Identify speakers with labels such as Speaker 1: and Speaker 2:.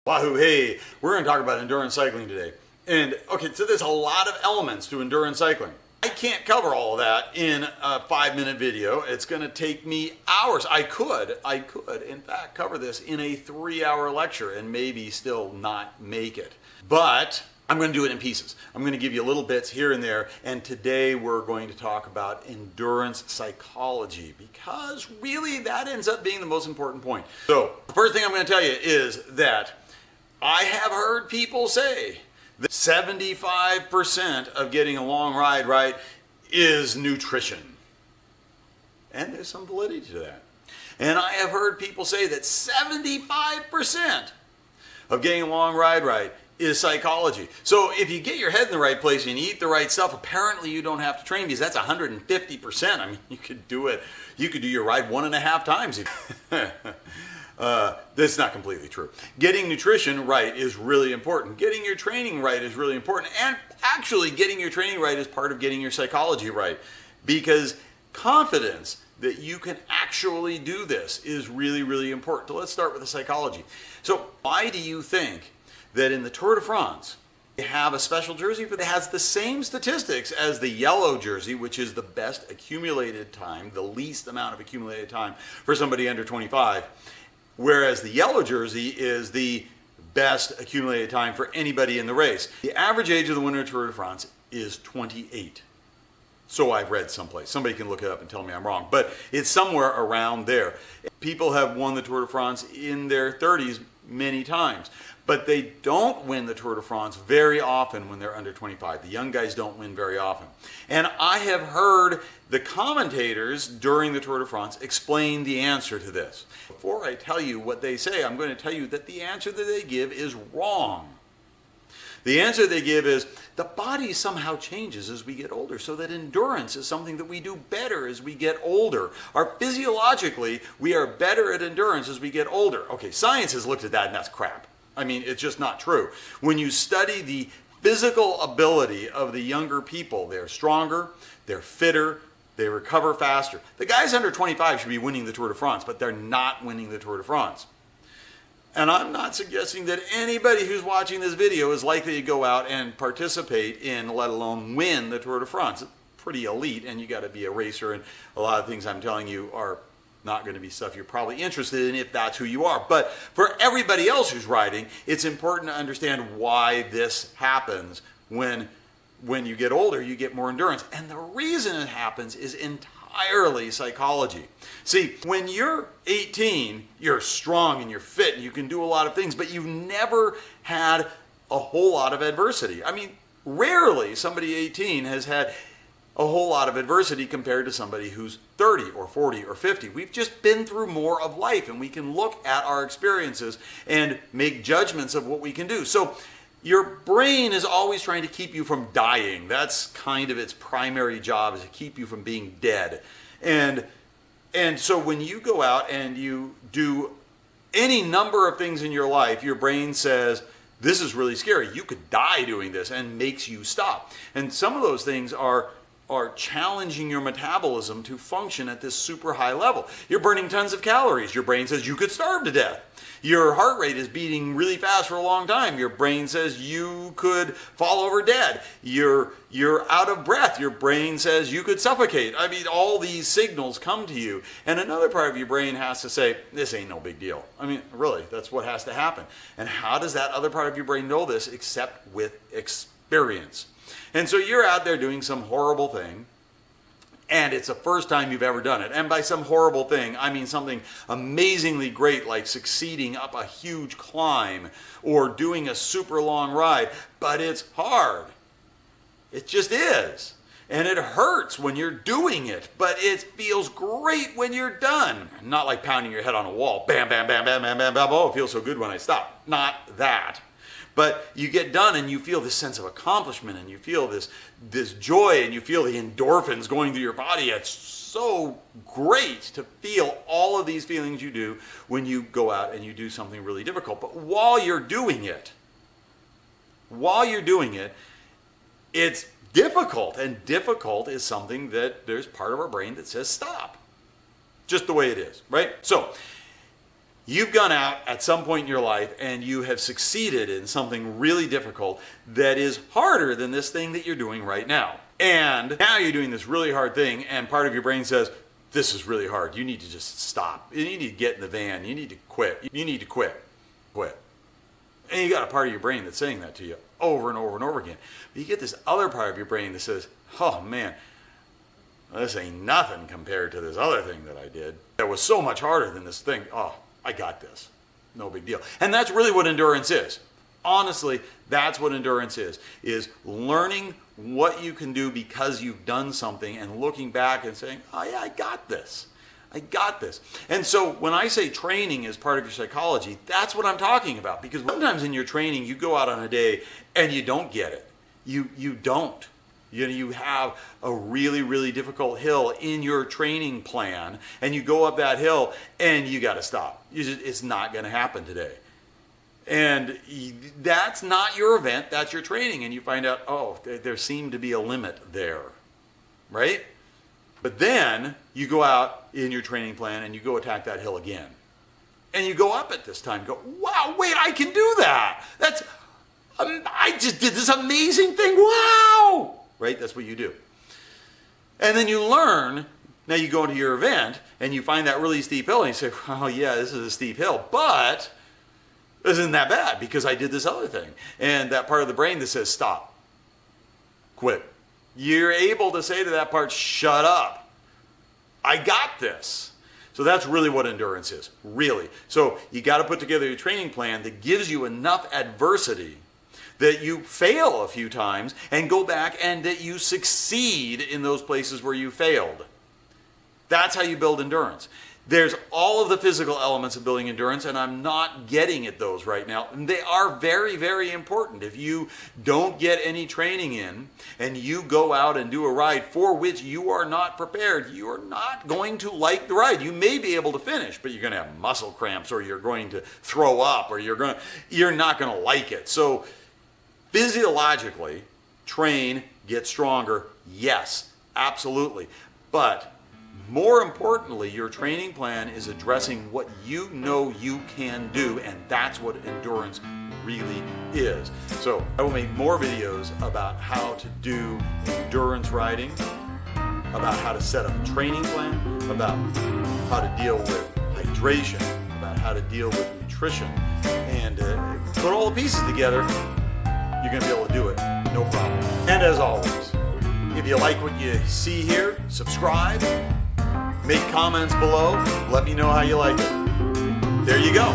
Speaker 1: Wahoo, hey, we're going to talk about endurance cycling today. And okay, so there's a lot of elements to endurance cycling. I can't cover all of that in a 5-minute video. It's going to take me hours. I could, in fact, cover this in a 3-hour lecture and maybe still not make it. But I'm going to do it in pieces. I'm going to give you little bits here and there. And today we're going to talk about endurance psychology because really that ends up being the most important point. So the first thing I'm going to tell you is that I have heard people say that 75% of getting a long ride right is nutrition. And there's some validity to that. And I have heard people say that 75% of getting a long ride right is psychology. So if you get your head in the right place and you eat the right stuff, apparently you don't have to train because that's 150%. I mean, you could do it. You could do your ride 1.5 times. That's not completely true. Getting nutrition right is really important. Getting your training right is really important. And actually getting your training right is part of getting your psychology right. Because confidence that you can actually do this is really, really important. So let's start with the psychology. So why do you think that in the Tour de France, they have a special jersey that has the same statistics as the yellow jersey, which is the best accumulated time, the least amount of accumulated time for somebody under 25, whereas the yellow jersey is the best accumulated time for anybody in the race. The average age of the winner of Tour de France is 28. So I've read someplace. Somebody can look it up and tell me I'm wrong, but it's somewhere around there. People have won the Tour de France in their 30s many times, but they don't win the Tour de France very often when they're under 25. The young guys don't win very often. And I have heard the commentators during the Tour de France explain the answer to this. Before I tell you what they say, I'm going to tell you that the answer that they give is wrong. The answer they give is the body somehow changes as we get older, so that endurance is something that we do better as we get older. Physiologically, we are better at endurance as we get older. Okay, science has looked at that and that's crap. I mean, it's just not true. When you study the physical ability of the younger people, they're stronger, they're fitter, they recover faster. The guys under 25 should be winning the Tour de France, but they're not winning the Tour de France. And I'm not suggesting that anybody who's watching this video is likely to go out and participate in, let alone win, the Tour de France. It's pretty elite, and you got to be a racer, and a lot of things I'm telling you are not going to be stuff you're probably interested in if that's who you are. But for everybody else who's riding, it's important to understand why this happens. When you get older, you get more endurance. And the reason it happens is entirely psychology. See, when you're 18, you're strong and you're fit and you can do a lot of things, but you've never had a whole lot of adversity. I mean, rarely somebody 18 has had a whole lot of adversity compared to somebody who's 30 or 40 or 50. We've just been through more of life and we can look at our experiences and make judgments of what we can do. So your brain is always trying to keep you from dying. That's kind of its primary job, is to keep you from being dead. And so when you go out and you do any number of things in your life, your brain says, this is really scary. You could die doing this, and makes you stop. And some of those things are challenging your metabolism to function at this super high level. You're burning tons of calories. Your brain says you could starve to death. Your heart rate is beating really fast for a long time. Your brain says you could fall over dead. You're out of breath. Your brain says you could suffocate. I mean, all these signals come to you. And another part of your brain has to say, this ain't no big deal. I mean, really, that's what has to happen. And how does that other part of your brain know this except with experience? And so you're out there doing some horrible thing, and it's the first time you've ever done it. And by some horrible thing, I mean something amazingly great, like succeeding up a huge climb or doing a super long ride. But it's hard. It just is. And it hurts when you're doing it, but it feels great when you're done. Not like pounding your head on a wall. Bam, bam, bam, bam, bam, bam, bam. Oh, it feels so good when I stop. Not that. But you get done and you feel this sense of accomplishment and you feel this joy and you feel the endorphins going through your body. It's so great to feel all of these feelings you do when you go out and you do something really difficult. But while you're doing it, it's difficult. And difficult is something that there's part of our brain that says stop. Just the way it is, right? So You've gone out at some point in your life and you have succeeded in something really difficult that is harder than this thing that you're doing right now. And now you're doing this really hard thing, and part of your brain says, this is really hard. You need to just stop. You need to get in the van. You need to quit. You need to quit. Quit. And you got a part of your brain that's saying that to you over and over and over again. But you get this other part of your brain that says, oh man, this ain't nothing compared to this other thing that I did that was so much harder than this thing. Oh, I got this. No big deal. And that's really what endurance is. Honestly, that's what endurance is learning what you can do because you've done something and looking back and saying, oh yeah, I got this. I got this. And so when I say training is part of your psychology, that's what I'm talking about. Because sometimes in your training, you go out on a day and you don't get it. You don't. You have a really, really difficult hill in your training plan, and you go up that hill and you got to stop. It's not going to happen today. And that's not your event, that's your training. And you find out, oh, there seemed to be a limit there, right? But then you go out in your training plan and you go attack that hill again. And you go up it this time, go, wow, wait, I can do that. I just did this amazing thing, wow! Right, that's what you do. And then you learn, now you go into your event and you find that really steep hill and you say, oh yeah, this is a steep hill, but isn't that bad because I did this other thing. And that part of the brain that says, stop, quit. You're able to say to that part, shut up. I got this. So that's really what endurance is, really. So you got to put together your training plan that gives you enough adversity that you fail a few times and go back and that you succeed in those places where you failed. That's how you build endurance. There's all of the physical elements of building endurance, and I'm not getting at those right now. And they are very, very important. If you don't get any training in and you go out and do a ride for which you are not prepared, you're not going to like the ride. You may be able to finish, but you're going to have muscle cramps, or you're going to throw up, or you're not going to like it. So physiologically, train, get stronger, yes, absolutely. But more importantly, your training plan is addressing what you know you can do, and that's what endurance really is. So I will make more videos about how to do endurance riding, about how to set up a training plan, about how to deal with hydration, about how to deal with nutrition, and put all the pieces together. You're going to be able to do it, no problem. And as always, if you like what you see here, subscribe, make comments below, let me know how you like it. There you go.